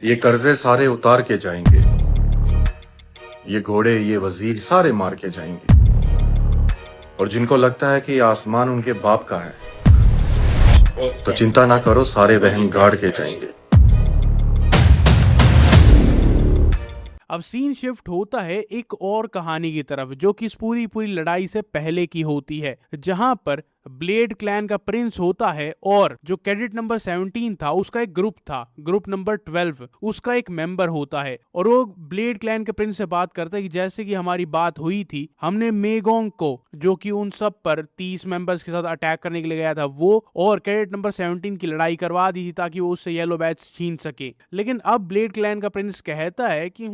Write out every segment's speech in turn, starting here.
ये कर्जे सारे उतार के जाएंगे। ये घोड़े, ये वजीर सारे मार के जाएंगे। और जिनको लगता है कि आसमान उनके बाप का है, तो चिंता ना करो, सारे वहम गाड़ के जाएंगे। अब सीन शिफ्ट होता है एक और कहानी की तरफ, जो कि इस पूरी पूरी लड़ाई से पहले की होती है, जहां पर ब्लेड क्लैन का प्रिंस होता है और जो कैडेट नंबर 17 था उसका एक ग्रुप था, ग्रुप नंबर 12, उसका एक मेंबर होता है। और वो ब्लेड क्लैन के प्रिंस से बात करता है कि जैसे कि हमारी बात हुई थी, हमने मेगोंग को, जो कि उन सब पर 30 मेंबर्स के साथ अटैक करने के लिए गया था, वो और कैडेट नंबर 17 की लड़ाई करवा दी थी ताकि वो उससे येलो बैच छीन सके। लेकिन अब ब्लेड क्लैन का प्रिंस कहता है कि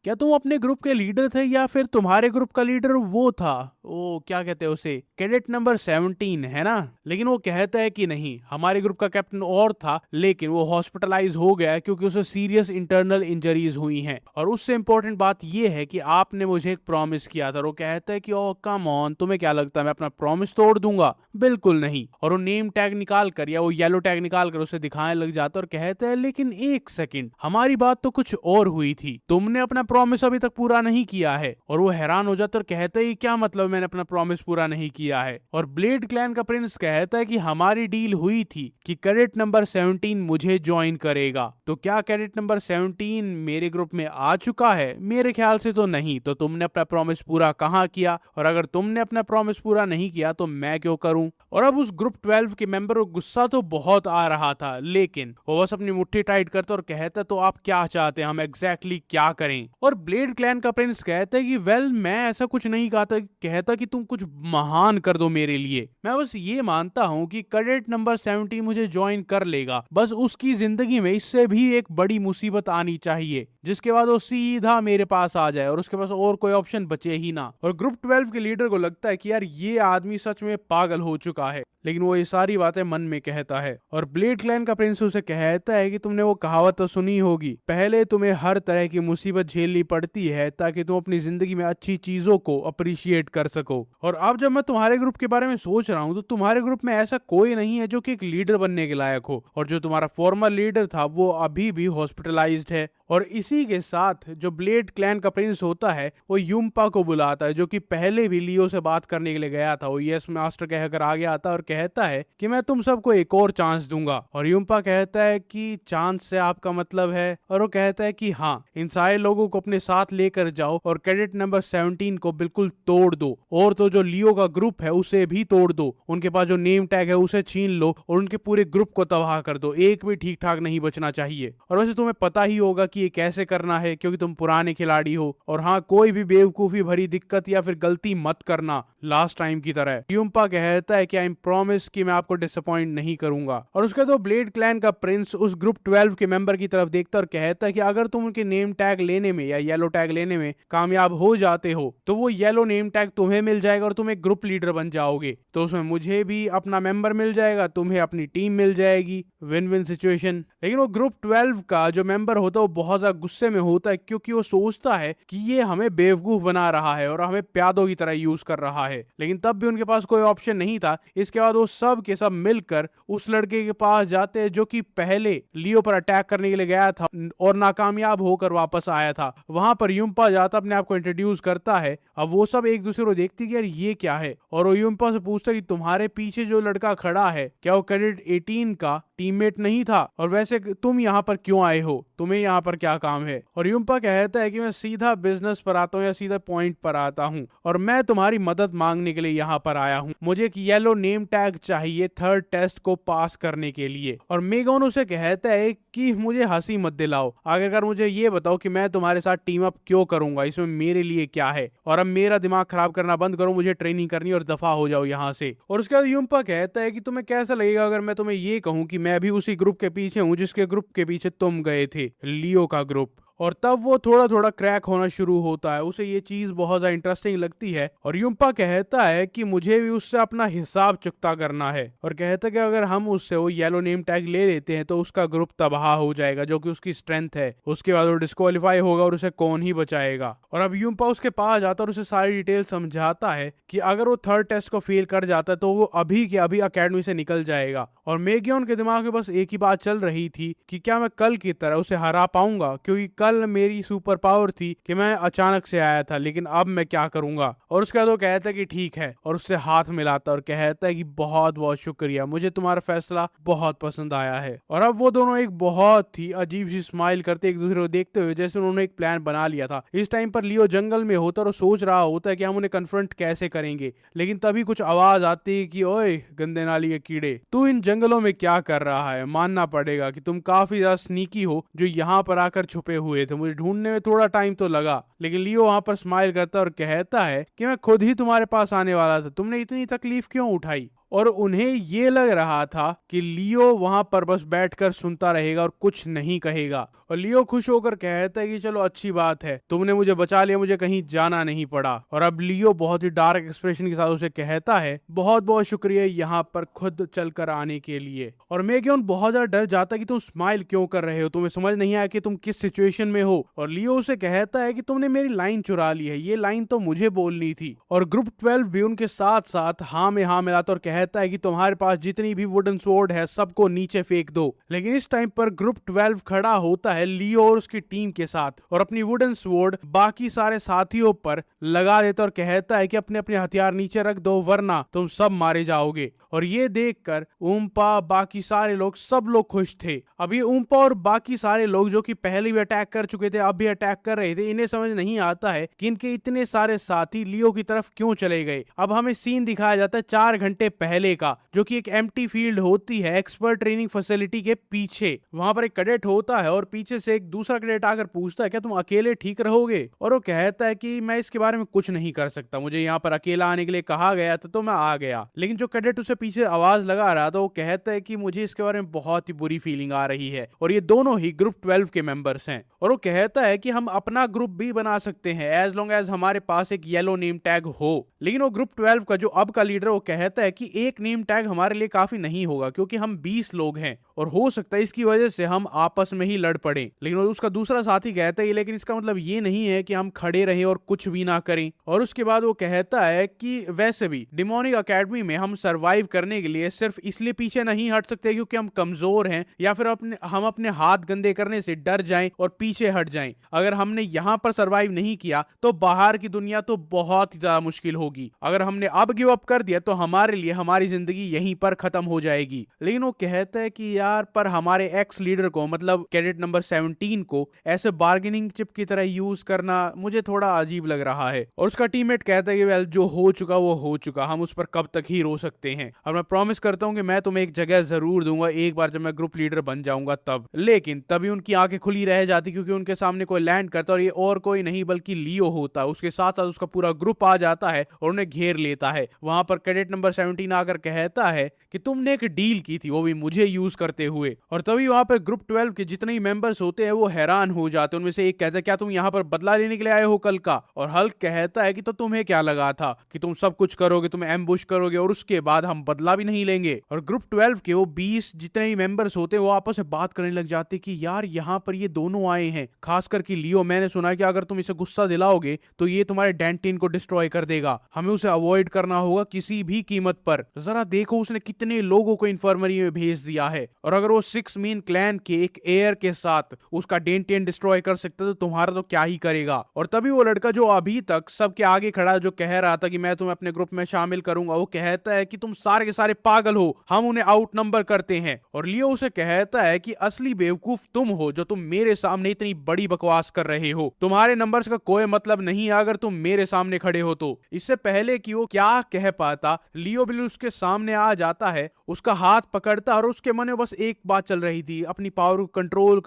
क्या तुम अपने ग्रुप के लीडर थे या फिर तुम्हारे ग्रुप का लीडर वो था, वो क्या कहते हैं उसे, कैडेट नंबर 17 है ना। लेकिन वो कहता है कि नहीं, हमारे ग्रुप का कैप्टन और था, लेकिन वो हॉस्पिटलाइज हो गया क्योंकि उसे सीरियस इंटरनल इंजरीज हुई हैं। और उससे इंपॉर्टेंट बात ये है कि आपने मुझे एक प्रॉमिस किया था। वो कहता है कि ओ कम ऑन, तुम्हें क्या लगता है मैं अपना प्रॉमिस तोड़ दूंगा? बिल्कुल नहीं। और वो नेम टैग निकाल कर या वो येलो टैग निकाल कर उसे दिखाने लग जाता है और कहता है लेकिन एक सेकंड, हमारी बात तो कुछ और हुई थी, तुमने अपना प्रॉमिस अभी तक पूरा नहीं किया है। और वो हैरान हो जाता है और कहता है क्या मतलब मैंने अपना प्रॉमिस पूरा नहीं किया है? और ब्लेड क्लैन का प्रिंस कहता है कि हमारी डील हुई थी कि कैडेट नंबर 17 मुझे ज्वाइन करेगा। तो क्या कैडेट नंबर 17 मेरे ग्रुप में आ चुका है? मेरे ख्याल से तो नहीं। तो तुमने अपना प्रॉमिस पूरा कहाँ किया? और अगर तुमने अपना प्रॉमिस पूरा नहीं किया तो मैं क्यों करूं? और अब उस ग्रुप 12 के मेंबर को गुस्सा तो बहुत आ रहा था, लेकिन वो बस अपनी मुट्ठी टाइट करता और कहता तो आप क्या चाहते हैं, हम एग्जैक्टली क्या करें? और ब्लेड क्लैन का प्रिंस कहता है कि वेल, मैं ऐसा कुछ नहीं कहता कि तुम कुछ महान कर दो मेरे लिए। मैं बस ये मानता हूं कि कैडेट नंबर 17 मुझे ज्वाइन कर लेगा, बस उसकी जिंदगी में इससे भी एक बड़ी मुसीबत आनी चाहिए जिसके बाद वो सीधा मेरे पास आ जाए और उसके पास और कोई ऑप्शन बचे ही ना। और ग्रुप 12 के लीडर को लगता है कि यार ये आदमी सच में पागल हो चुका है, लेकिन वो ये सारी बातें मन में कहता है। और ब्लेड क्लैन का प्रिंस उसे कहता है कि तुमने वो कहावत तो सुनी होगी, पहले तुम्हें हर तरह की मुसीबत झेलनी पड़ती है ताकि तुम अपनी जिंदगी में अच्छी चीजों को अप्रिशिएट कर सको। और अब जब मैं तुम्हारे ग्रुप के बारे में सोच रहा हूँ तो तुम्हारे ग्रुप में ऐसा कोई नहीं है जो कि एक लीडर बनने के लायक हो, और जो तुम्हारा फॉर्मर लीडर था वो अभी भी हॉस्पिटलाइज्ड है। और इसी के साथ जो ब्लेड क्लैन का प्रिंस होता है वो यूम्पा को बुलाता है, जो कि पहले भी लियो से बात करने के लिए गया था। वो यस मास्टर कहकर आगे आता है और कहता है कि मैं तुम सबको एक और चांस दूंगा। और यूम्पा कहता है कि चांस से आपका मतलब है? और वो कहता है कि हाँ, इन सारे लोगों को अपने साथ लेकर जाओ और कैडेट नंबर 17 को बिल्कुल तोड़ दो, और तो जो लियो का ग्रुप है उसे भी तोड़ दो, उनके पास जो नेम टैग है उसे छीन लो और उनके पूरे ग्रुप को तबाह कर दो, एक भी ठीक ठाक नहीं बचना चाहिए। और वैसे तुम्हें पता ही होगा कि ये कैसे करना है क्योंकि तुम पुराने खिलाड़ी हो। और हाँ, कोई भी बेवकूफी भरी दिक्कत या फिर गलती मत करना लास्ट टाइम की तरह। यूम्पा कहता है कि आई प्रॉमिस कि मैं आपको डिसअपॉइंट नहीं करूंगा। और उसके तो ब्लेड क्लैन का प्रिंस उस ग्रुप 12 के मेंबर की तरफ देखता और कहता है कि अगर तुम उनके नेम टैग लेने में या येलो टैग लेने में कामयाब हो जाते हो तो वो येलो नेम टैग तुम्हें मिल जाएगा और तुम एक ग्रुप लीडर बन जाओगे। तो उसमें मुझे भी अपना मेंबर मिल जाएगा, तुम्हें अपनी टीम मिल जाएगी, विन विन सिचुएशन। लेकिन वो ग्रुप 12 का जो मेंबर होता है वो बहुत ज्यादा गुस्से में होता है क्योंकि वो सोचता है कि ये हमें बेवकूफ बना रहा है और हमें प्यादों की तरह यूज कर रहा है। लेकिन तब भी उनके पास कोई ऑप्शन नहीं था। इसके बाद वो सब के सब मिलकर उस लड़के के पास जाते हैं जो कि पहले लियो पर अटैक करने के लिए गया था और नाकामयाब होकर वापस आया था। वहां पर यूम्पा जाता, अपने आप को इंट्रोड्यूस करता है। अब वो सब एक दूसरे को देखती कि यार ये क्या है, और वो यूम्पा से पूछता है कि तुम्हारे पीछे जो लड़का खड़ा है क्या वो कैडेट 18 का टीममेट नहीं था? और वैसे तुम यहाँ पर क्यों आए हो, तुम्हें यहाँ पर क्या काम है? और यूम्पा कहता है कि मैं सीधा बिजनेस पर आता हूँ या सीधा पॉइंट पर आता हूँ और मैं तुम्हारी मदद मांगने के लिए यहाँ पर आया हूँ। मुझे एक येलो नेम टैग चाहिए थर्ड टेस्ट को पास करने के लिए। और मेगन उसे कहता है कि मुझे हंसी मत दिलाओ, आखिरकार मुझे ये बताओ कि मैं तुम्हारे साथ टीम अप क्यों करूंगा, इसमें मेरे लिए क्या है? और अब मेरा दिमाग खराब करना बंद करो, मुझे ट्रेनिंग करनी और दफा हो जाओ यहाँ से। और उसके बाद यूम्पा कहता है कि तुम्हें कैसा लगेगा अगर मैं तुम्हें ये कहूँ कि मैं भी उसी ग्रुप के पीछे हूँ जिसके ग्रुप के पीछे तुम गए थे, लियो का ग्रुप। और तब वो थोड़ा थोड़ा क्रैक होना शुरू होता है। उसे ये चीज बहुत ज्यादा इंटरेस्टिंग लगती है और यूम्पा कहता है कि मुझे भी उससे अपना हिसाब चुकता करना है, और कहता है कि अगर हम उससे वो येलो नेम टैग ले लेते हैं तो उसका ग्रुप तबाह हो जाएगा, जो कि उसकी स्ट्रेंथ है। उसके बाद वो डिस्क्वालीफाई होगा और उसे कौन ही बचाएगा। और अब यूम्पा उसके पास जाता है और उसे सारी डिटेल समझाता है कि अगर वो थर्ड टेस्ट को फेल कर जाता है तो वो अभी के अभी अकेडमी से निकल जाएगा। और मेगियोन के दिमाग में बस एक ही बात चल रही थी कि क्या मैं कल की तरह उसे हरा पाऊंगा, क्योंकि कल मेरी सुपर पावर थी कि मैं अचानक से आया था, लेकिन अब मैं क्या करूंगा। और उसके बाद वो कहता है कि ठीक है, और उससे हाथ मिलाता और कहता है कि बहुत बहुत शुक्रिया, मुझे तुम्हारा फैसला बहुत पसंद आया है। और अब वो दोनों एक बहुत ही अजीब सी स्माइल करते एक दूसरे को देखते हुए, जैसे उन्होंने एक प्लान बना लिया था। इस टाइम पर लियो जंगल में होता और सोच रहा होता है कि हम उन्हें कन्फ्रंट कैसे करेंगे, लेकिन तभी कुछ आवाज आती है कि ओए गंदे नाली के कीड़े, तू इन जंगलों में क्या कर रहा है? मानना पड़ेगा कि तुम काफी ज्यादा स्नीकी हो जो यहाँ पर आकर छुपे हुए थे। मुझे ढूंढने में थोड़ा टाइम तो लगा, लेकिन लियो वहां पर स्माइल करता और कहता है कि मैं खुद ही तुम्हारे पास आने वाला था, तुमने इतनी तकलीफ क्यों उठाई? और उन्हें ये लग रहा था कि लियो वहां पर बस बैठकर सुनता रहेगा और कुछ नहीं कहेगा। और लियो खुश होकर कहता है कि चलो अच्छी बात है, तुमने मुझे बचा लिया, मुझे कहीं जाना नहीं पड़ा। और अब लियो बहुत ही डार्क एक्सप्रेशन के साथ उसे कहता है बहुत बहुत शुक्रिया यहाँ पर खुद चलकर आने के लिए। और मेगियोन बहुत ज्यादा डर जाता है कि तुम स्माइल क्यों कर रहे हो, तुम्हें समझ नहीं आया कि तुम किस सिचुएशन में हो। और लियो उसे कहता है कि तुमने मेरी लाइन चुरा ली है, ये लाइन तो मुझे बोलनी थी। और ग्रुप 12 भी उनके साथ साथ हाँ में हाँ मिलाता और कहता है कि तुम्हारे पास जितनी भी वुडन स्वॉर्ड है सबको नीचे फेंक दो। लेकिन इस टाइम पर ग्रुप 12 खड़ा होता है लियो और उसकी टीम के साथ और अपनी वुडन स्वॉर्ड बाकी सारे साथियों पर लगा देता और कहता है कि अपने अपने हथियार नीचे रख दो वरना तुम सब मारे जाओगे। और ये देखकर ऊम्पा, बाकी सारे लोग, सब लोग खुश थे। अब ये ऊम्पा और बाकी सारे लोग जो कि पहले भी अटैक कर चुके थे अब भी अटैक कर रहे थे, इन्हें समझ नहीं आता है कि इनके इतने सारे साथी लियो की तरफ क्यों चले गए। अब हमें सीन दिखाया जाता है 4 घंटे पहले का, जो कि एक एम्प्टी फील्ड होती है एक्सपर्ट ट्रेनिंग फैसिलिटी के पीछे। वहां पर एक कैडेट होता है और पीछे से एक दूसरा कैडेट आकर पूछता है क्या तुम अकेले ठीक रहोगे? और वो कहता है कि मैं इसके बारे में कुछ नहीं कर सकता, मुझे यहाँ पर अकेला आने के लिए कहा गया था तो मैं आ गया। लेकिन जो कैडेट उसे पीछे आवाज लगा रहा था वो कहता है कि मुझे इसके बारे में बहुत ही बुरी फीलिंग आ रही है। और ये दोनों ही ग्रुप 12 के मेंबर्स हैं। और वो कहता है कि हम अपना ग्रुप भी बना सकते हैं एज लॉन्ग एज हमारे पास एक येलो नेम टैग हो। लेकिन वो ग्रुप 12 का जो अब का लीडर वो कहता है कि एक नेम टैग हमारे लिए काफी नहीं होगा, क्योंकि हम 20 लोग हैं और हो सकता है इसकी वजह से हम आपस में ही लड़ पड़े। लेकिन उसका दूसरा साथी कहता है लेकिन इसका मतलब ये नहीं है कि हम खड़े रहें और कुछ भी ना करें। और उसके बाद वो कहता है कि वैसे भी डिमोनिक अकेडमी में हम सरवाइव करने के लिए सिर्फ इसलिए पीछे नहीं हट सकते क्योंकि हम कमजोर हैं या फिर हम अपने हाथ गंदे करने से डर जाएं और पीछे हट जाएं। अगर हमने यहाँ पर सरवाइव नहीं किया तो बाहर की दुनिया तो बहुत ही ज्यादा मुश्किल होगी। अगर हमने अब गिव अप कर दिया तो हमारे लिए हमारी जिंदगी यहीं पर खत्म हो जाएगी। लेकिन वो कहता है कि यार पर हमारे एक्स लीडर को, मतलब कैडेट नंबर 17 को ऐसे बार्गेनिंग चिप की तरह यूज करना मुझे थोड़ा अजीब लग रहा है। और उसका टीममेट कहता है कि वेल जो हो चुका वो हो चुका, हम उस पर कब तक ही रो सकते हैं। और मैं प्रॉमिस करता हूं कि मैं तुम्हें एक जगह जरूर दूंगा एक बार जब मैं ग्रुप लीडर बन जाऊंगा तब। लेकिन तभी उनकी आंखें खुली रह जाती क्योंकि उनके सामने कोई लैंड करता और ये और कोई नहीं बल्कि लियो होता। उसके साथ साथ उसका पूरा ग्रुप आ जाता है और उन्हें घेर लेता है। वहां पर कैडेट नंबर 17 आकर कहता है कि तुमने एक डील की थी, वो भी मुझे यूज करते हुए। और तभी वहां पर ग्रुप 12 के जितने ही मेंबर्स होते हैं वो हैरान हो जाते हैं। उनमें से एक कहता है क्या तुम यहाँ पर बदला लेने के लिए आए हो कल का? और हल्क कहता है कि तो तुम्हें क्या लगा था कि तुम सब कुछ करोगे, तुम एम्बुश करोगे और उसके बाद हम बदला भी नहीं लेंगे। और ग्रुप 12 के वो 20 जितने ही मेंबर्स होते हैं वो आपस में बात करने लग जाते कि यार यहाँ पर ये दोनों आए हैं, खासकर कि लियो। मैंने सुना कि अगर तुम इसे गुस्सा दिलाओगे तो ये तुम्हारे डेंटिन को डिस्ट्रॉय कर देगा, हमें उसे अवॉइड करना होगा किसी भी कीमत पर। जरा देखो उसने कितने लोगों को इन्फर्मरी में भेज दिया है, और अगर वो 6 मेन क्लैन के एक एयर के साथ उसका डेंटिन डिस्ट्रॉय कर सकता तो तुम्हारा तो क्या ही करेगा। और तभी वो लड़का जो अभी तक सबके आगे खड़ा जो कह रहा था कि मैं तुम्हें अपने ग्रुप में शामिल करूंगा, वो कहता है कि तुम सारे के सारे पागल हो, हम उन्हें आउट नंबर करते हैं। और लियो उसे कहता है कि असली बेवकूफ तुम हो जो तुम मेरे सामने इतनी बड़ी बकवास कर रहे हो, तुम्हारे नंबर्स का कोई मतलब नहीं है अगर तुम मेरे सामने खड़े हो तो। इससे पहले कि वो क्या कह पाता लियो बिल्कुल उसके सामने आ जाता है, उसका हाथ पकड़ता है और उसके मन में बस एक बात चल रही थी, अपनी पावर को कंट्रोल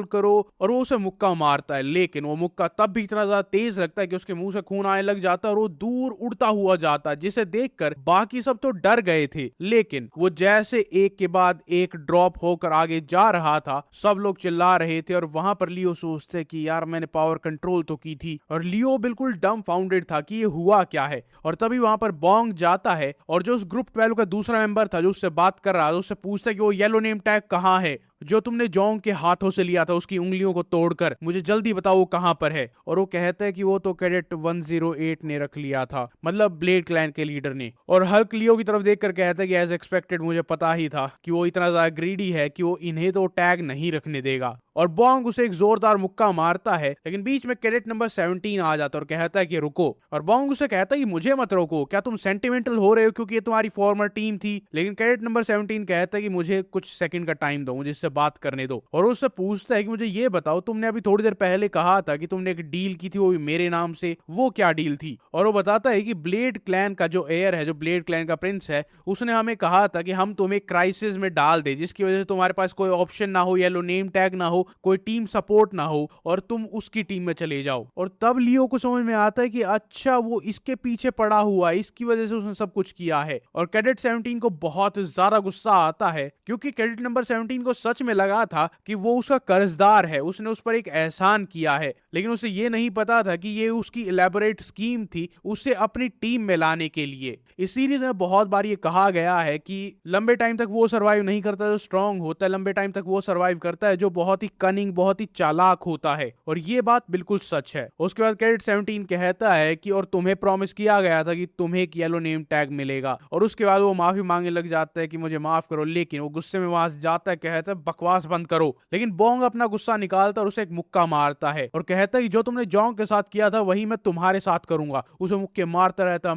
करो, और वो उसे मुक्का मारता है। लेकिन वो मुक्का तब भी इतना ज्यादा तेज लगता है कि उसके मुंह से खून आने लग जाता है और वो दूर उड़ता हुआ जाता है, जिसे देखकर बाकी सब तो डर गए थे। लेकिन वो जैसे एक के बाद एक ड्रॉप होकर आगे जा रहा था, सब लोग चिल्ला रहे थे और वहां पर लियो सोचते कि यार मैंने पावर कंट्रोल तो की थी, और लियो बिल्कुल डम फाउंडेड था कि ये हुआ क्या है। और तभी वहां पर बोंग जाता है और जो उस ग्रुप 12 का दूसरा मेंबर था जो उससे बात कर रहा था, उससे पूछता है कि वो येलो नेम टैग कहाँ है जो तुमने जोंग के हाथों से लिया था, उसकी उंगलियों को तोड़कर, मुझे जल्दी बताओ वो कहां पर है। और वो कहता है कि वो तो कैडेट 108 ने रख लिया था, मतलब ब्लेड क्लैन के लीडर ने। और हल्क लियो की तरफ देखकर कहता है कि एज एक्सपेक्टेड, मुझे पता ही था कि वो इतना ज्यादा ग्रीडी है कि वो इन्हें तो टैग नहीं रखने देगा। और बोंग उसे एक जोरदार मुक्का मारता है, लेकिन बीच में कैडेट नंबर 17 आ जाता है और कहता है कि रुको। और बोंग उसे कहता है कि मुझे मत रोको, क्या तुम सेंटिमेंटल हो रहे हो क्योंकि ये तुम्हारी फॉर्मर टीम थी। लेकिन कैडेट नंबर 17 कहता है कि मुझे कुछ सेकंड का टाइम दो, मुझे इससे बात करने दो। और उससे पूछता है कि मुझे ये बताओ, तुमने अभी थोड़ी देर पहले कहा था कि तुमने एक डील की थी वो भी मेरे नाम से, वो क्या डील थी। और वो बताता है कि ब्लेड क्लैन का जो एयर है, जो ब्लेड क्लैन का प्रिंस है, उसने हमें कहा था कि हम तुम्हें क्राइसिस में डाल दे, जिसकी वजह से तुम्हारे पास कोई ऑप्शन ना हो, येलो नेम टैग ना हो, कोई टीम सपोर्ट ना हो, और तुम उसकी टीम में चले जाओ। और तब लियो को समझ में आता है कि अच्छा वो इसके पीछे पड़ा हुआ है, इसकी वजह से उसने सब कुछ किया है। और कैडेट 17 को बहुत ज्यादा गुस्सा आता है क्योंकि कैडेट नंबर 17 को सच में लगा था कि वो उसका कर्जदार है, उसने उस पर एक एहसान किया है। लेकिन उसे ये नहीं पता था कि ये उसकी इलेबोरेट स्कीम थी उसे अपनी टीम में लाने के लिए। इस सीरीज में बहुत बार ये कहा गया है कि लंबे टाइम तक वो सर्वाइव नहीं करता जो स्ट्रांग होता है, लंबे टाइम तक वो सर्वाइव करता है जो बहुत ही कनिंग, बहुत ही चालाक होता है। और ये बात बिल्कुल सच है। उसके बाद कैडेट 17 कहता है कि और तुम्हें प्रॉमिस किया गया था कि तुम्हें एक येलो नेम टैग मिलेगा। और उसके बाद वो माफी मांगने लग जाता है कि मुझे माफ करो, लेकिन वो गुस्से में वहां से जाता है, कहता है बकवास बंद करो। लेकिन बोंग अपना गुस्सा निकालता और उसे एक मुक्का मारता है और कहता है कि जो तुमने जोंग के साथ किया था वही मैं तुम्हारे साथ करूंगा। उसे मुक्के मारता रहता।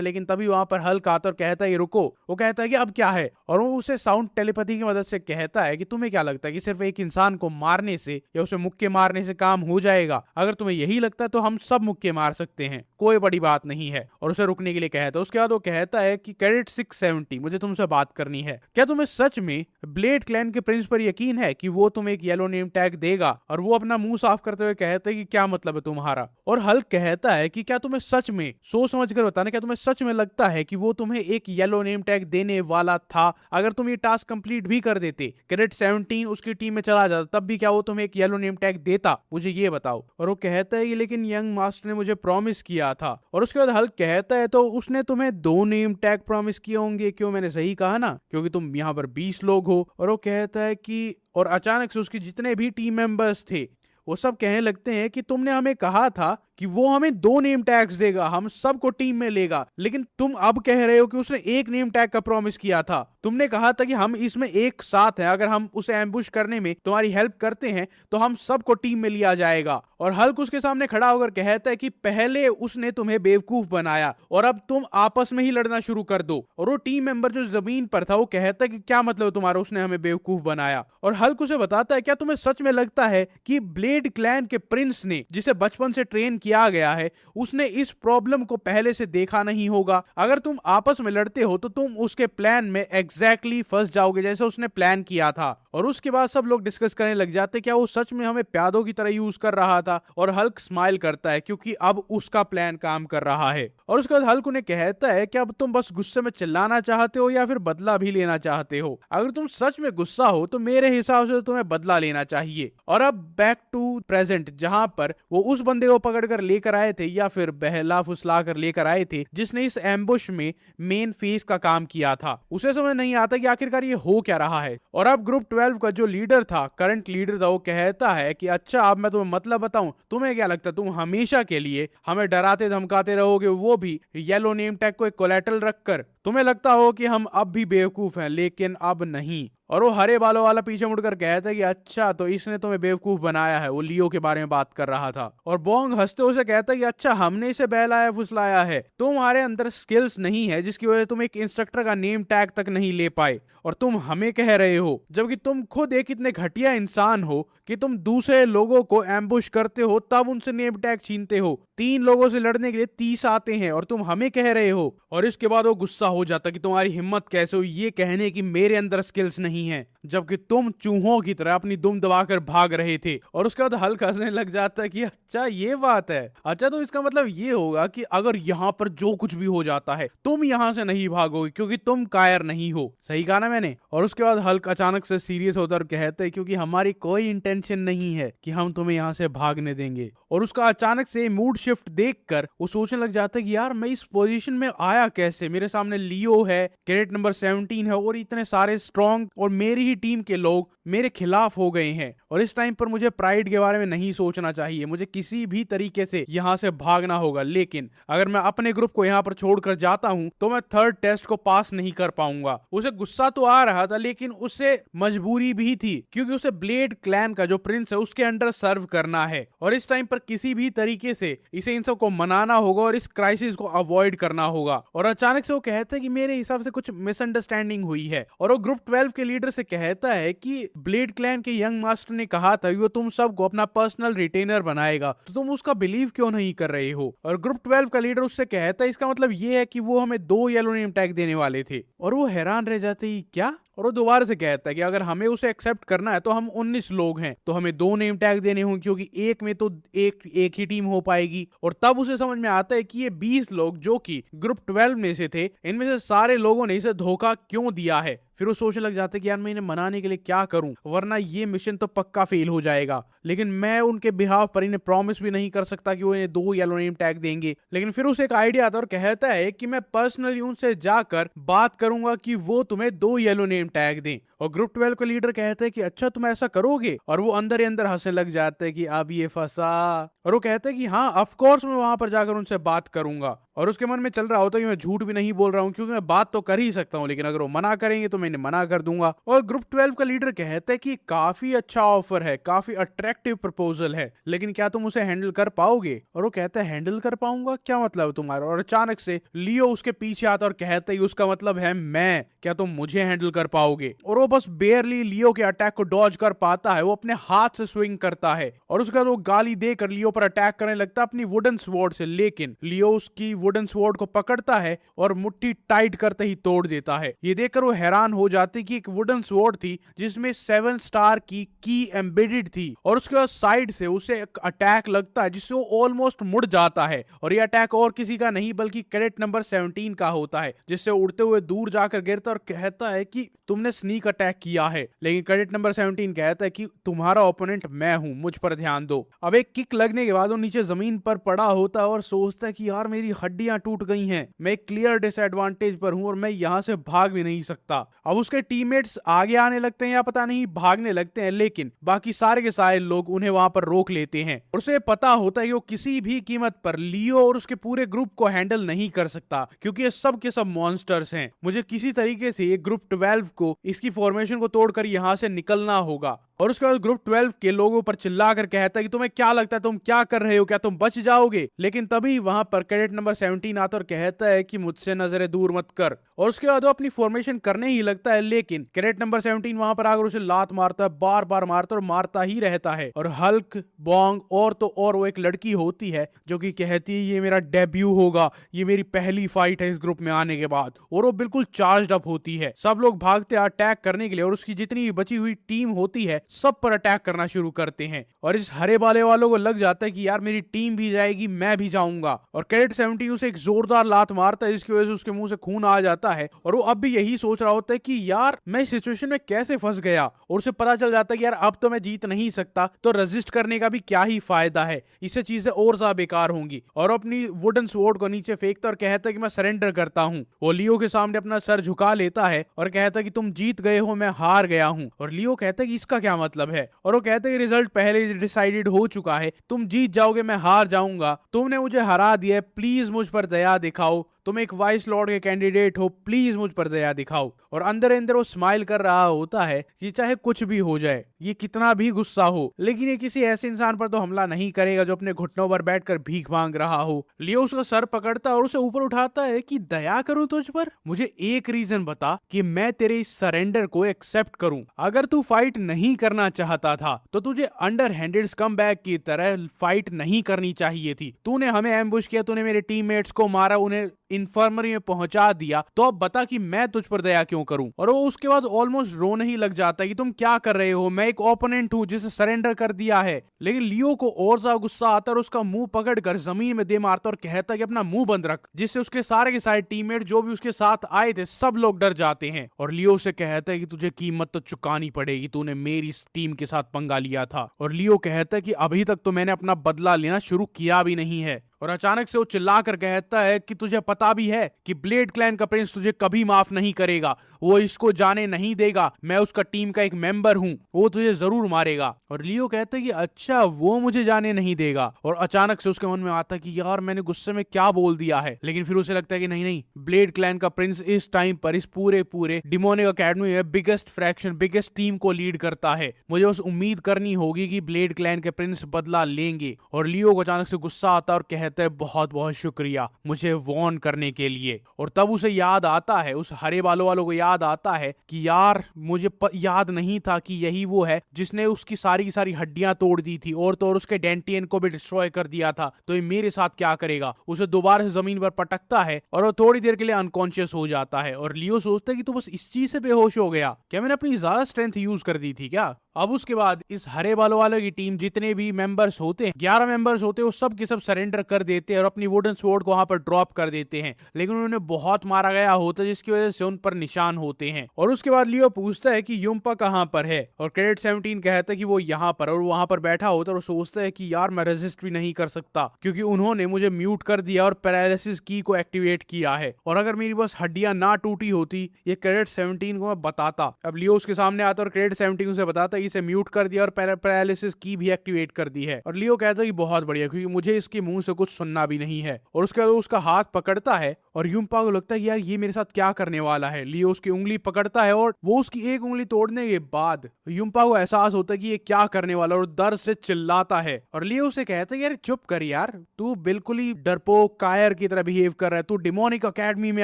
लेकिन तभी वहां पर हल्क आता और कहता है ये रुको। वो कहता है कि अब क्या है, और वो उसे साउंड टेलीपैथी की मदद से कहता है कि तुम्हें क्या लगता है कि सिर्फ एक इंसान को मारने से या उसे मुक्के मारने से काम हो जाएगा? अगर तुम्हें यही लगता है तो हम सब मुक्के मार सकते हैं, कोई बड़ी बात नहीं है। और उसे रुकने के लिए कहता है। उसके बाद वो कहता है कि कैडेट 670, मुझे तुमसे बात करनी है। क्या तुम्हें सच में ब्लेड क्लैन के प्रिंस पर यकीन है कि वो तुम्हें एक येलो नेम टैग देगा? और वो अपना मुंह साफ करते हुए कहता है कि क्या मतलब है तुम्हारा? और हल्क कहता है कि क्या तुम्हें सच में, सोच समझ कर बताना, क्या तुम्हें सच में लगता है कि वो तुम्हें एक येलो नेम टैग देने वाला था? अगर तुम ये टास्क कंप्लीट भी कर देते, कैडेट 17 उसकी टीम में चला जाता, तब भी क्या वो तुम्हें एक येलो नेम टैग देता? मुझे ये बताओ। और वो कहता है कि लेकिन यंग मास्टर ने मुझे प्रॉमिस किया था। और उसके बाद हल्क कहता है तो उसने तुम्हें 2 नेम टैग प्रॉमिस किए होंगे, क्यों? मैंने सही कहा ना, क्योंकि तुम यहाँ पर 20 लोग हो। और वो कहता है कि और अचानक से उसके जितने भी टीम मेंबर्स थे वो सब कहने लगते हैं कि तुमने हमें कहा था कि वो हमें 2 नेम टैग्स देगा, हम सबको टीम में लेगा, लेकिन तुम अब कह रहे हो कि उसने 1 नेम टैग का प्रॉमिस किया था। तुमने कहा था कि हम इसमें एक साथ हैं, अगर हम उसे एम्बुश करने में तुम्हारी हेल्प करते हैं तो हम सबको टीम में लिया जाएगा। और हल्क उसके सामने खड़ा होकर कहता है कि पहले उसने तुम्हें बेवकूफ बनाया और अब तुम आपस में ही लड़ना शुरू कर दो। और वो टीम मेंबर जो जमीन पर था वो कहता है कि क्या मतलब तुम्हारा, उसने हमें बेवकूफ बनाया? और हल्क उसे बताता है क्या तुम्हें सच में लगता है कि ब्लेड क्लैन के प्रिंस ने, जिसे बचपन से ट्रेन किया गया है, उसने इस प्रॉब्लम को पहले से देखा नहीं होगा? अगर तुम आपस में लड़ते हो तो तुम उसके प्लान में एग्जैक्टली फंस जाओगे जैसे उसने प्लान किया था। और उसके बाद सब लोग डिस्कस करने लग जाते क्या वो सच में हमें प्यादों की तरह यूज कर रहा था? और हल्क स्माइल करता है क्योंकि अब उसका प्लान काम कर रहा है। और उसके बाद हल्क उन्हें कहता है कि अब तुम बस गुस्से में चिल्लाना चाहते हो या फिर बदला भी लेना चाहते हो? अगर तुम सच में गुस्सा हो तो मेरे हिसाब से तुम्हें बदला लेना चाहिए। और अब बैक टू प्रेजेंट, जहां पर वो उस बंदे को पकड़कर लेकर आए थे या फिर बहला फुसला कर लेकर आए थे जिसने इस एम्बुश में मेन फेस का काम किया था, उसे समझ नहीं आता कि आखिरकार ये हो क्या रहा है। और अब ग्रुप 12 का जो लीडर था, करंट लीडर था, वो कहता है कि अच्छा अब मैं तुम्हें मतलब बताऊं, तुम्हें क्या लगता है तुम हमेशा के लिए हमें डराते धमकाते रहोगे, वो भी येलो नेम टैग को एक कोलैटरल रखकर? तुम्हें लगता हो कि हम अब भी बेवकूफ हैं, लेकिन अब नहीं। और वो हरे बालों वाला पीछे मुड़कर कहता है कि अच्छा तो इसने तुम्हें बेवकूफ बनाया है। वो लियो के बारे में बात कर रहा था। और बोंग हंसते हुए उसे कहता है कि अच्छा हमने इसे बहलाया फुसलाया है, तुम्हारे अंदर स्किल्स नहीं है जिसकी वजह से तुम एक इंस्ट्रक्टर का नेम टैग तक नहीं ले पाए, और तुम हमें कह रहे हो जबकि तुम खुद एक इतने घटिया इंसान हो कि तुम दूसरे लोगों को एम्बुश करते हो तब उनसे नेम टैग छीनते हो। 3 लोगों से लड़ने के लिए 30 आते हैं और तुम हमें कह रहे हो। और इसके बाद वो गुस्सा हो जाता कि तुम्हारी हिम्मत कैसे हुई ये कहने की मेरे अंदर स्किल्स नहीं है, जबकि तुम चूहों की तरह अपनी दुम दबाकर भाग रहे थे। और उसके बाद हल्क हंसने लग जाता है कि अच्छा ये बात है, अच्छा तो इसका मतलब ये होगा कि अगर यहाँ पर जो कुछ भी हो जाता है तुम यहाँ से नहीं भागोगे क्योंकि तुम कायर नहीं हो। सही कहा ना मैंने? और उसके बाद हल्क अचानक से सीरियस होता और कहते हैं क्योंकि हमारी कोई इंटेंशन नहीं है कि हम तुम्हें यहाँ से भागने देंगे। और उसका अचानक से मूड शिफ्ट देखकर वो सोचने लग जाता है कि यार मैं इस पोजीशन में आया कैसे, मेरे सामने लियो है, कैडेट नंबर 17 है और इतने सारे स्ट्रॉन्ग और मेरी ही टीम के लोग मेरे खिलाफ हो गए हैं। और इस टाइम पर मुझे प्राइड के बारे में नहीं सोचना चाहिए, मुझे किसी भी तरीके से यहाँ से भागना होगा। लेकिन अगर मैं अपने ग्रुप को यहाँ पर छोड़कर जाता हूँ तो मैं 3rd टेस्ट को पास नहीं कर पाऊंगा। उसे गुस्सा तो आ रहा था लेकिन उसे मजबूरी भी थी क्योंकि उसे ब्लेड क्लैन का जो प्रिंस है उसके अंडर सर्व करना है। और इस टाइम पर किसी भी तरीके से इसे इन सबको मनाना होगा और इस क्राइसिस को अवॉइड करना होगा। और अचानक से वो कहता है कि मेरे हिसाब से कुछ मिसअंडरस्टैंडिंग हुई है। और वो ग्रुप 12 के लीडर से कहता है कि ब्लेड क्लैन के यंग मास्टर ने कहा था कि वो तुम सबको अपना पर्सनल रिटेनर बनाएगा, तो तुम उसका बिलीव क्यों नहीं कर रहे हो? और ग्रुप 12 का लीडर उससे कहता है इसका मतलब ये है कि वो हमें 2 येलो नेम टैग देने वाले थे। और वो हैरान रह जाते ही क्या? और वो दोबारा से कहता है कि अगर हमें उसे एक्सेप्ट करना है तो हम 19 लोग हैं तो हमें 2 नेम टैग देने होंगे क्योंकि एक में तो एक ही टीम हो पाएगी। और तब उसे समझ में आता है कि ये 20 लोग जो कि ग्रुप 12 में से थे, इनमें से सारे लोगों ने इसे धोखा क्यों दिया है। फिर वो सोचने लग जाते कि यार मैं इन्हें मनाने के लिए क्या करूं, वरना ये मिशन तो पक्का फेल हो जाएगा। लेकिन मैं उनके बिहाफ पर इन्हें प्रॉमिस भी नहीं कर सकता कि वो इन्हें 2 येलो नेम टैग देंगे। लेकिन फिर उसे एक आइडिया आता है और कहता है कि मैं पर्सनली उनसे जाकर बात करूंगा कि वो तुम्हें 2 येलो नेम टैग दें। और ग्रुप 12 का लीडर कहता है कि अच्छा तुम ऐसा करोगे? और वो अंदर ही अंदर हंसने लग जाते हैं कि अब ये फंसा। और वो कहता है कि हाँ ऑफ कोर्स मैं वहां पर जाकर उनसे बात करूंगा। और उसके मन में चल रहा होता है कि मैं झूठ भी नहीं बोल रहा हूँ क्योंकि मैं बात तो कर ही सकता हूँ, लेकिन अगर वो मना करेंगे तो मैं इन्हें मना कर दूंगा। और ग्रुप 12 का लीडर कहता है कि काफी अच्छा ऑफर है, काफी अट्रैक्टिव प्रपोजल है, लेकिन क्या तुम उसे हैंडल कर पाओगे? और वो कहता है हैंडल कर पाऊंगा, क्या मतलब तुम्हारा? और अचानक से लियो उसके पीछे आता और कहता है उसका मतलब है मैं, क्या तुम मुझे हैंडल कर पाओगे? और वो बस बेयरली लियो के अटैक को डॉज कर पाता है। वो अपने हाथ से स्विंग करता है और उसके बाद वो गाली देकर लियो पर अटैक करने लगता है अपनी वुडन स्वॉर्ड से। लेकिन लियो उसकी वुडन स्वॉर्ड को पकड़ता है और मुट्ठी टाइट करते ही तोड़ देता है। ये देखकर वो हैरान हो जाती कि एक वुडन स्वॉर्ड थी जिसमें 7 स्टार की एम्बेडेड थी। और उसके बाद साइड से उसे एक अटैक लगता है जिससे वो ऑलमोस्ट मुड़ जाता है। और ये अटैक और किसी का नहीं बल्कि कैडेट नंबर 17 का होता है, जिससे उड़ते हुए दूर जाकर गिरता और कहता है कि तुमने स्नीक अटैक किया है। लेकिन कैडेट नंबर 17 कहता है कि तुम्हारा ओपोनेंट मैं हूं, मुझ पर ध्यान दो। अब एक किक लगने के बाद वो नीचे जमीन पर पड़ा होता है और सोचता है कि यार मेरी हड्डियां टूट गई हैं, मैं एक क्लियर डिसएडवांटेज पर हूं और मैं यहां से भाग भी नहीं सकता। अब उसके टीममेट्स आगे आने लगते हैं या पता नहीं भागने लगते हैं, लेकिन बाकी सारे के सारे लोग उन्हें वहां पर रोक लेते हैं। और उसे पता होता है कि वो किसी भी कीमत पर लियो और उसके पूरे ग्रुप को हैंडल नहीं कर सकता क्योंकि ये सब के सब मॉन्स्टर्स हैं। मुझे किसी तरीके से ये ग्रुप 12 को इसकी फॉर्मेशन को तोड़कर यहां से निकलना होगा। और उसके बाद ग्रुप 12 के लोगों पर चिल्लाकर कहता है कि तुम्हें क्या लगता है तुम क्या कर रहे हो, क्या तुम बच जाओगे? लेकिन तभी वहां पर कैडेट नंबर 17 आता और कहता है कि मुझसे नजरें दूर मत कर। और उसके बाद वो अपनी फॉर्मेशन करने ही लगता है, लेकिन कैडेट नंबर 17 वहां पर आकर उसे लात मारता है, बार बार मारता और मारता ही रहता है। और हल्क, बॉन्ग और वो एक लड़की होती है जो कि कहती है ये मेरा डेब्यू होगा, ये मेरी पहली फाइट है इस ग्रुप में आने के बाद। और वो बिल्कुल चार्ज्ड अप होती है। सब लोग भागते अटैक करने के लिए और उसकी जितनी भी बची हुई टीम होती है सब पर अटैक करना शुरू करते हैं। और इस हरे बाले वालों को लग जाता है कि यार मेरी टीम भी जाएगी, मैं भी जाऊंगा। और कैडेट 17 उसे एक जोरदार लात मारता है जिसकी वजह से उसके मुंह से खून आ जाता है। और वो अब भी यही सोच रहा होता है कि यार मैं इस सिचुएशन में कैसे फंस गया। और उसे पता चल जाता है कि यार अब तो मैं जीत नहीं सकता, तो रेजिस्ट करने का भी क्या ही फायदा है, इससे चीजें और ज्यादा बेकार होंगी। और अपनी वुडन स्वॉर्ड को नीचे फेंकता और कहता है कि मैं सरेंडर करता हूँ। वो लियो के सामने अपना सर झुका लेता है और कहता है कि तुम जीत गए हो, मैं हार गया हूँ। और लियो कहता है कि इसका क्या मतलब है? और वो कहते हैं रिजल्ट पहले डिसाइडेड हो चुका है, तुम जीत जाओगे, मैं हार जाऊंगा, तुमने मुझे हरा दिया, प्लीज मुझ पर दया दिखाओ, तुम एक वाइस लॉर्ड के कैंडिडेट हो, प्लीज मुझ पर दया दिखाओ। और अंदर अंदर वो स्माइल कर रहा होता है कि चाहे कुछ भी हो जाए, ये कितना भी गुस्सा हो, लेकिन ये किसी ऐसे इंसान पर तो हमला नहीं करेगा जो अपने घुटनों पर बैठकर भीख मांग रहा हो। लियो उसका सर पकड़ता है और उसे ऊपर उठाता है कि दया करूं तुझ पर? मुझे एक रीजन बता कि मैं तेरे इस सरेंडर को एक्सेप्ट करूं। अगर तू फाइट नहीं करना चाहता था तो तुझे अंडर हैंडेड स्कमबैग की तरह फाइट नहीं करनी चाहिए थी। तूने हमें एम्बुश किया, तूने मेरे टीममेट्स को मारा, उन्हें इन्फर्मरी में पहुंचा दिया, तो अब बता कि मैं तुझ पर दया क्यों करूं? और वो उसके बाद ऑलमोस्ट रोने ही लग जाता है कि तुम क्या कर रहे हो, मैं एक ओपोनेंट हूं जिसे सरेंडर कर दिया है। लेकिन लियो को और ज्यादा गुस्सा आता है और उसका मुंह पकड़कर जमीन में दे मारता और कहता है कि अपना मुंह बंद रख, जिससे उसके सारे के सारे टीममेट जो भी उसके साथ आए थे सब लोग डर जाते हैं। और लियो से कहता है कि तुझे कीमत तो चुकानी पड़ेगी, तूने मेरी टीम के साथ पंगा लिया था। और लियो कहता है कि अभी तक तो मैंने अपना बदला लेना शुरू किया भी नहीं है। और अचानक से वो चिल्लाकर कहता है कि तुझे पता भी है कि ब्लेड क्लैन का प्रिंस तुझे कभी माफ नहीं करेगा, वो इसको जाने नहीं देगा, मैं उसका टीम का एक मेंबर हूं, वो तुझे जरूर मारेगा। और लियो कहता है कि अच्छा वो मुझे जाने नहीं देगा। और अचानक से उसके मन में आता है कि यार मैंने गुस्से में क्या बोल दिया है, लेकिन फिर उसे लगता है कि नहीं नहीं, ब्लेड क्लैन का प्रिंस इस टाइम पर इस पूरे डिमोनिक अकेडमी में बिगेस्ट फ्रैक्शन, बिगेस्ट टीम को लीड करता है। मुझे बस उम्मीद करनी होगी कि ब्लेड क्लैन के प्रिंस बदला लेंगे। और लियो को अचानक से गुस्सा आता है और कहता है बहुत बहुत शुक्रिया मुझे वॉर्न करने के लिए। और तब उसे याद आता है, उस हरे बालों वालों को याद आता है कि यार मुझे याद नहीं था कि यही वो है जिसने उसकी सारी की सारी हड्डियां तोड़ दी थी और तो और उसके डेंटियन को भी डिस्ट्रॉय कर दिया था, तो ये मेरे साथ क्या करेगा। उसे दोबारा से जमीन पर पटकता है और वो थोड़ी देर के लिए अनकॉन्शियस हो जाता है। और लियो सोचता है कि तू बस इस चीज से बेहोश हो गया क्या, मैंने अपनी ज्यादा स्ट्रेंथ यूज कर दी थी क्या? अब उसके बाद इस हरे बालों वालों की टीम जितने भी मेंबर्स होते हैं, 11 मेंबर्स होते हैं, वो सब के सब सरेंडर कर देते हैं और अपनी वुडन स्वॉर्ड को वहां पर ड्रॉप कर देते हैं। लेकिन उन्हें बहुत मारा गया होता है जिसकी वजह से उन पर निशान होते हैं। और उसके बाद लियो पूछता है कि युम्पा कहां पर है, और क्रेडिट 17 कहता है कि वो यहाँ पर, और वहां पर बैठा होता है और सोचता है कि यार मैं रेजिस्ट भी नहीं कर सकता क्योंकि उन्होंने मुझे म्यूट कर दिया और पैरालिसिस की को एक्टिवेट किया है। और अगर मेरी बस हड्डियां ना टूटी होती ये क्रेडिट 17 को मैं बताता। अब लियो उसके सामने आता और क्रेडिट 17 उसे बताता है इसे म्यूट कर दिया और पैरालिसिस की भी एक्टिवेट कर दी है। और लियो कहता है कि बहुत बढ़िया, क्योंकि मुझे इसके मुंह से कुछ सुनना भी नहीं है। और उसके बाद उसका हाथ पकड़ता है और युम्पा को लगता है कि यार ये मेरे साथ क्या करने वाला है। लियो उसकी उंगली पकड़ता है और वो उसकी एक उंगली तोड़ने के बाद युम्पा को एहसास होता है कि ये क्या करने वाला और दर्द से चिल्लाता है। और लियो उसे कहता है यार चुप कर यार, तू बिल्कुल ही डरपोक कायर की तरह बिहेव कर रहा है, तू डिमोनिक अकेडमी में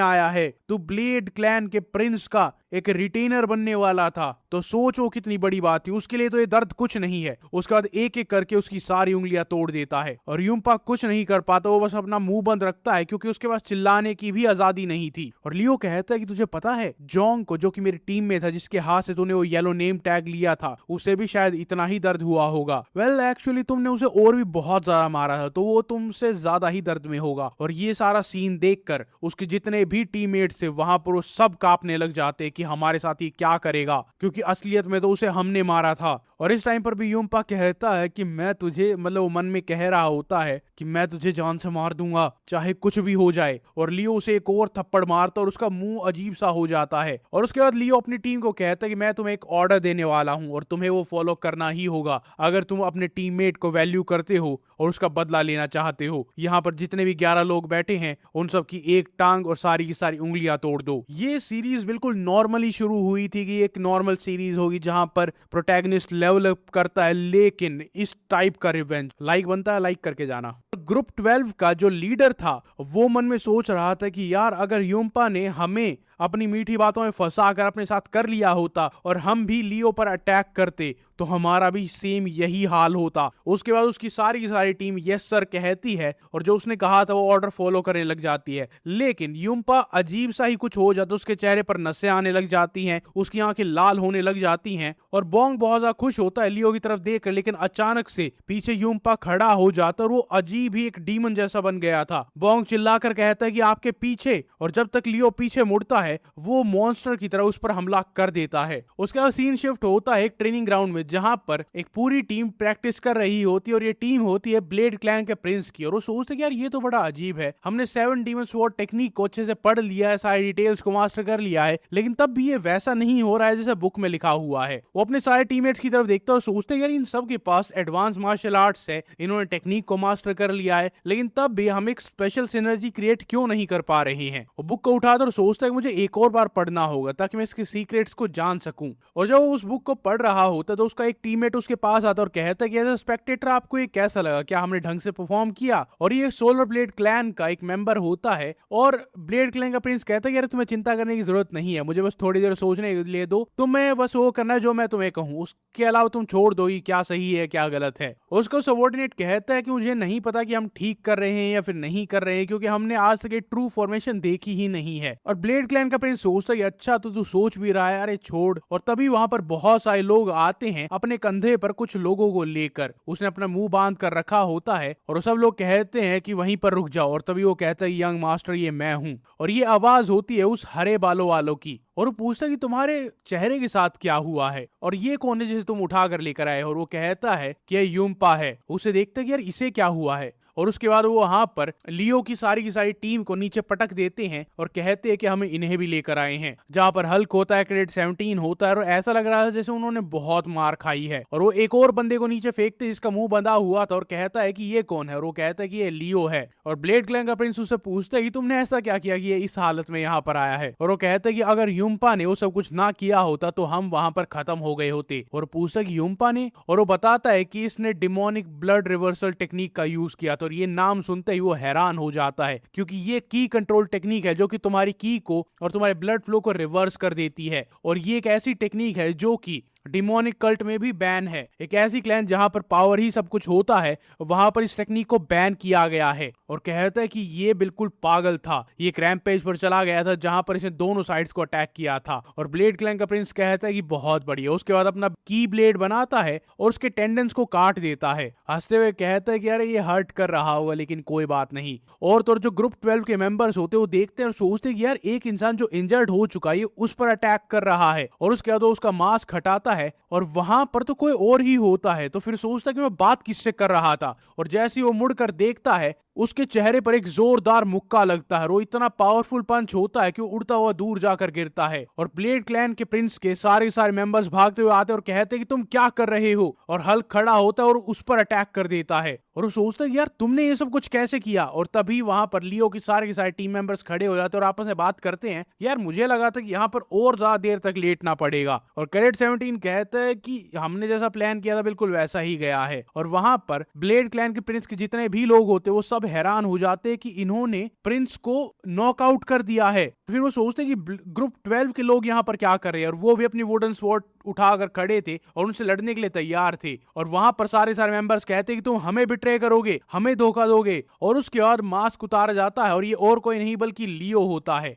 आया है, तू ब्लेड क्लैन के प्रिंस का एक रिटेनर बनने वाला था, तो सोचो कितनी बड़ी बात थी, उसके लिए तो ये दर्द कुछ नहीं है। उसके बाद एक एक करके उसकी सारी उंगलियां तोड़ देता है और युम्पा कुछ नहीं कर पाता, वो बस अपना मुंह बंद रखता है क्योंकि उसके पास चिल्लाने की भी आजादी नहीं थी। और लियो कहता है कि तुझे पता है जोंग को, जो कि मेरी टीम में था, जिसके हाथ से तूने वो येलो नेम टैग लिया था, उसे भी शायद इतना ही दर्द हुआ होगा। वेल एक्चुअली तुमने उसे और भी बहुत ज्यादा मारा था, तो वो तुमसे ज्यादा ही दर्द में होगा। और ये सारा सीन देखकर उसके जितने भी टीममेट थे वहां पर वो सब कांपने लग जाते कि हमारे साथ ये क्या करेगा, क्योंकि असलियत में तो उसे हमने मारा था। और इस टाइम पर भी युम्पा कहता है कि मैं तुझे, मतलब वो मन में कह रहा होता है कि मैं तुझे जान से मार दूंगा चाहे कुछ भी हो जाए। और लियो उसे एक और थप्पड़ मारता और उसका मुंह अजीब सा हो जाता है। और उसके बाद लियो अपनी टीम को कहता है कि मैं तुम्हें एक ऑर्डर देने वाला हूं और तुम्हें वो फॉलो करना ही होगा अगर तुम अपने टीममेट को वैल्यू करते हो और उसका बदला लेना चाहते हो। यहाँ पर जितने भी 11 लोग बैठे हैं उन सब की एक टांग और सारी की सारी उंगलियां तोड़ दो। ये सीरीज बिल्कुल नॉर्मली शुरू हुई थी कि एक नॉर्मल सीरीज होगी जहां पर प्रोटैगनिस्ट लेवल अप करता है, लेकिन इस टाइप का रिवेंज लाइक बनता है, लाइक करके जाना। ग्रुप 12 का जो लीडर था वो मन में सोच रहा था कि यार अगर युम्पा ने हमें अपनी मीठी बातों में फंसा कर अपने साथ कर लिया होता और हम भी लियो पर अटैक करते तो हमारा भी सेम यही हाल होता। उसके बाद उसकी सारी की सारी टीम यस सर कहती है और जो उसने कहा था वो ऑर्डर फॉलो करने लग जाती है। लेकिन युम्पा अजीब सा ही कुछ हो जाता, उसके चेहरे पर नसें आने लग जाती हैं, उसकी आंखें लाल होने लग जाती हैं और बोंग बहुत ज्यादा खुश होता है लियो की तरफ देखकर। लेकिन अचानक से पीछे युम्पा खड़ा हो जाता और वो अजीब ही एक डीमन जैसा बन गया था। बोंग चिल्लाकर कहता है कि आपके पीछे, और जब तक लियो पीछे मुड़ता है है वो मॉन्स्टर की तरह उस पर हमला कर देता है। उसके बाद सीन शिफ्ट होता है एक ट्रेनिंग ग्राउंड में, जहां पर एक पूरी टीम प्रैक्टिस कर रही होती है और ये टीम होती है ब्लेड क्लैन के प्रिंस की। और वो सोचते कि यार ये तो बड़ा अजीब है, हमने 7 डीमन स्वॉर्ड टेक्निक को अच्छे से पढ़ लिया है, सारी डिटेल्स को मास्टर कर लिया है, लेकिन तब भी ये वैसा नहीं हो रहा है जैसा बुक में लिखा हुआ है। वो अपने सारे टीममेट्स की तरफ देखता है और सोचते यार इन सब के पास एडवांस मार्शल आर्ट्स है, इन्होंने टेक्निक को मास्टर कर लिया है, लेकिन तब भी हम एक स्पेशल सिनर्जी क्रिएट क्यों नहीं कर पा रहे हैं। वो बुक को उठाता और सोचता है मुझे एक और बार पढ़ना होगा ताकि मैं इसके सीक्रेट्स को जान सकूं। और जब वो उस बुक को पढ़ रहा होता तो उसका एक टीममेट उसके पास आता और कहता है कि एज अ स्पेक्टेटर आपको ये कैसा लगा, क्या हमने ढंग से परफॉर्म किया। और ये सोलर ब्लेड क्लैन का एक मेंबर होता है और ब्लेड क्लैन का प्रिंस कहता है यार तुम्हें चिंता करने की जरूरत नहीं है, मुझे बस थोड़ी देर सोचने के लिए दो, तुम्हें बस वो करना है जो मैं तुम्हें कहूँ, उसके अलावा तुम छोड़ दो ही क्या सही है क्या गलत है। उसको सबऑर्डिनेट कहता है कि मुझे नहीं पता कि हम ठीक कर रहे हैं या फिर नहीं कर रहे हैं, क्योंकि हमने आज तक एक ट्रू फॉर्मेशन देखी ही नहीं है। और ब्लेड क्लैन का प्रिंस सोचता है अच्छा तो तू सोच भी रहा है, अरे छोड़। और तभी वहां पर बहुत सारे लोग आते हैं अपने कंधे पर कुछ लोगों को लेकर, उसने अपना मुंह बांध कर रखा होता है और वो सब लोग कहते हैं कि वहीं पर रुक जाओ। और तभी वो कहता है यंग मास्टर ये मैं हूँ। और ये आवाज होती है उस हरे बालों वालों की और वो पूछता है कि तुम्हारे चेहरे के साथ क्या हुआ है और ये कौन है जिसे तुम उठा कर लेकर आए हो। और वो कहता है कि ये यूम्पा है। उसे देखता है कि यार इसे क्या हुआ है। और उसके बाद वो वहां पर लियो की सारी टीम को नीचे पटक देते हैं और कहते हैं कि हमें इन्हें भी लेकर आए हैं। जहां पर हल्क होता है, क्रेडिट 17 होता है और ऐसा लग रहा है जैसे उन्होंने बहुत मार खाई है। और वो एक और बंदे को नीचे फेंकते जिसका मुंह बंधा हुआ था और कहता है कि ये कौन है। और वो कहता है कि ये लियो है। और ब्लेड क्लैन का प्रिंस उससे पूछता है कि तुमने ऐसा क्या किया कि ये इस हालत में यहाँ पर आया है। और वो कहता है कि अगर यूम्पा ने वो सब कुछ ना किया होता तो हम वहां पर खत्म हो गए होते। और पूछता है कि यूम्पा ने, और वो बताता है कि इसने डिमोनिक ब्लड रिवर्सल टेक्निक का यूज किया था। और ये नाम सुनते ही वो हैरान हो जाता है क्योंकि ये की कंट्रोल टेक्निक है जो कि तुम्हारी की को और तुम्हारे ब्लड फ्लो को रिवर्स कर देती है। और ये एक ऐसी टेक्निक है जो कि डिमोनिक कल्ट में भी बैन है। एक ऐसी क्लैन जहां पर पावर ही सब कुछ होता है वहां पर इस टेक्निक को बैन किया गया है। और कहता है कि ये बिल्कुल पागल था, ये एक रैम्पेज पर चला गया था जहां पर इसने दोनों साइड्स को अटैक किया था। और ब्लेड क्लैन का प्रिंस कहता है कि बहुत बढ़िया। उसके बाद अपना की ब्लेड बनाता है और उसके टेंडेंस को काट देता है। हंसते हुए कहता है कि यार ये हर्ट कर रहा होगा लेकिन कोई बात नहीं। और तो जो ग्रुप 12 के मेंबर्स होते हैं वो देखते हैं और सोचते हैं कि यार एक इंसान जो इंजर्ड हो चुका है उस पर अटैक कर रहा है। और उसके बाद उसका मास्क हटाता है और वहां पर तो कोई और ही होता है। तो फिर सोचता कि मैं बात किससे कर रहा था। और जैसे ही वो मुड़कर देखता है उसके चेहरे पर एक जोरदार मुक्का लगता है। वो इतना पावरफुल पंच होता है कि वो उड़ता हुआ दूर जाकर गिरता है। और ब्लेड क्लैन के प्रिंस के सारे मेंबर्स भागते हुए आते और कहते हैं कि तुम क्या कर रहे हो। और हल्क खड़ा होता है और उस पर अटैक कर देता है। और वो सोचता है यार तुमने ये सब कुछ कैसे किया। और तभी वहां पर लियो की सारे टीम मेंबर्स खड़े हो जाते हैं और आपस में बात करते हैं यार मुझे लगा था कि यहाँ पर और ज्यादा देर तक लेटना पड़ेगा। और क्रेडिट 17 कहता है कि हमने जैसा प्लान किया था बिल्कुल वैसा ही गया है। और वहां पर ब्लेड क्लैन के प्रिंस के जितने भी लोग होते वो सब हैरान हो जाते हैं कि इन्होंने प्रिंस को नॉकआउट कर दिया है। फिर वो सोचते हैं कि ग्रुप 12 के लोग यहाँ पर क्या कर रहे हैं। और वो भी अपनी वुडन स्वॉर्ड उठाकर खड़े थे और उनसे लड़ने के लिए तैयार थे। और वहां पर सारे मेंबर्स कहते हैं कि तुम हमें बिट्रे करोगे, हमें धोखा दोगे। और उसके बाद मास्क उतारा जाता है और ये और कोई नहीं बल्कि लियो होता है।